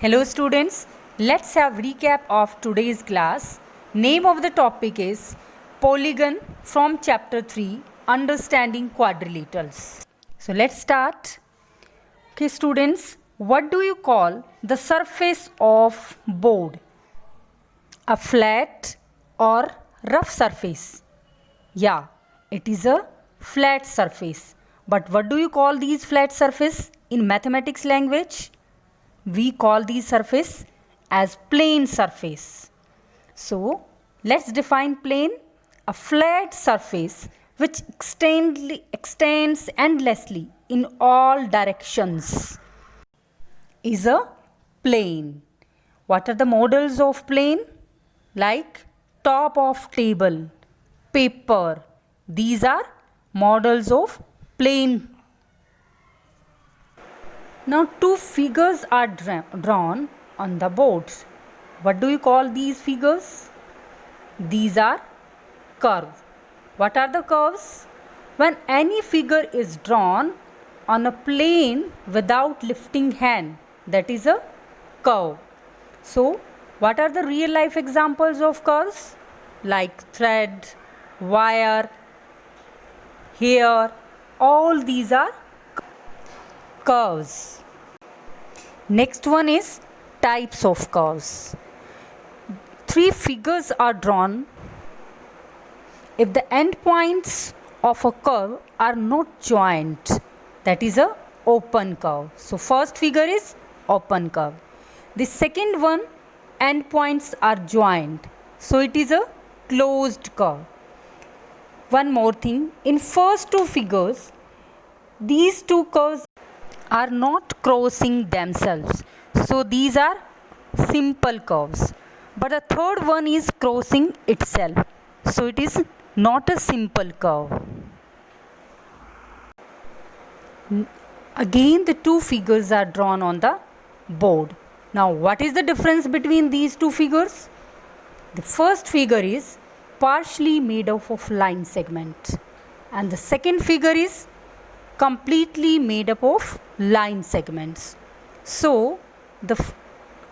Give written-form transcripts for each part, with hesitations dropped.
Hello students, let's have recap of today's class. Name of the topic is Polygon from chapter 3, Understanding Quadrilaterals. So let's start. Okay students, what do you call the surface of board? A flat or rough surface? Yeah, it is a flat surface. But what do you call these flat surface in mathematics language? We call these surface as plane surface. So let's define plane. A flat surface which extends endlessly in all directions is a plane. What are the models of plane? Like top of table, paper. These are models of plane. Now two figures are drawn on the board. What do you call these figures? These are curves. What are the curves? When any figure is drawn on a plane without lifting hand, that is a curve. So what are the real life examples of curves? Like thread, wire, hair, all these are curves. Next one is types of curves. Three figures are drawn if the endpoints of a curve are not joined, that is a open curve. So first figure is open curve. The second one, endpoints are joined, so it is a closed curve. One more thing, in first two figures, these two curves are not crossing themselves, so these are simple curves. But the third one is crossing itself, so it is not a simple curve. Again the two figures are drawn on the board. Now what is the difference between these two figures? The first figure is partially made up of line segment and the second figure is completely made up of line segments. So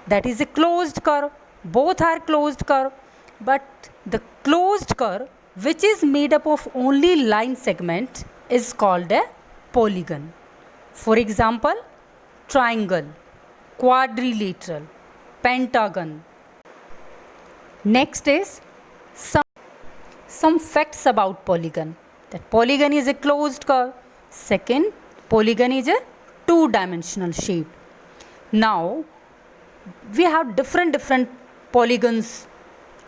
that is a closed curve. Both are closed curve, but the closed curve which is made up of only line segment is called a polygon. For example, triangle, quadrilateral, pentagon. Next is some facts about polygon. That polygon is a closed curve. Second, polygon is a two-dimensional shape. Now we have different polygons.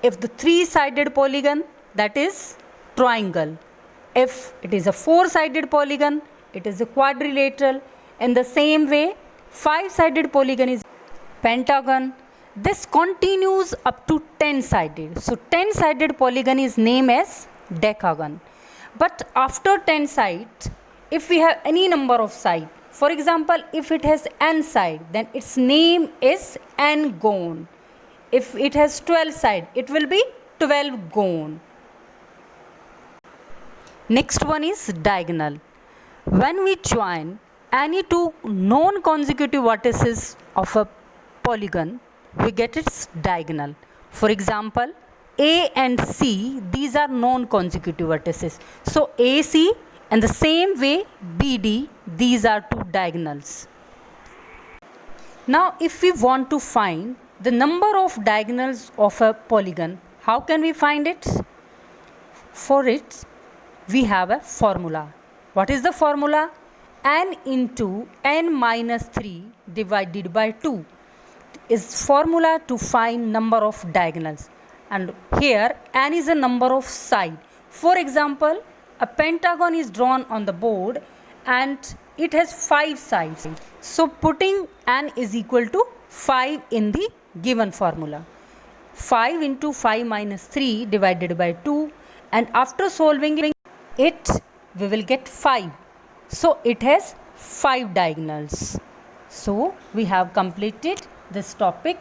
If the three-sided polygon, that is triangle. If it is a four-sided polygon, it is a quadrilateral. In the same way, five-sided polygon is pentagon. This continues up to 10-sided. So 10-sided polygon is named as decagon. But after 10 sides, if we have any number of sides, for example, if it has n side, then its name is n-gon. If it has 12 sides, it will be 12-gon. Next one is diagonal. When we join any two non-consecutive vertices of a polygon, we get its diagonal. For example, A and C, these are non-consecutive vertices. So AC and the same way BD, these are two diagonals. Now if we want to find the number of diagonals of a polygon, how can we find it? For it, we have a formula. What is the formula? N into n minus 3 divided by 2 is formula to find number of diagonals. And here n is a number of sides. For example, a pentagon is drawn on the board and it has 5 sides. So putting n is equal to 5 in the given formula. 5 into 5 minus 3 divided by 2, and after solving it, we will get 5. So it has 5 diagonals. So we have completed this topic.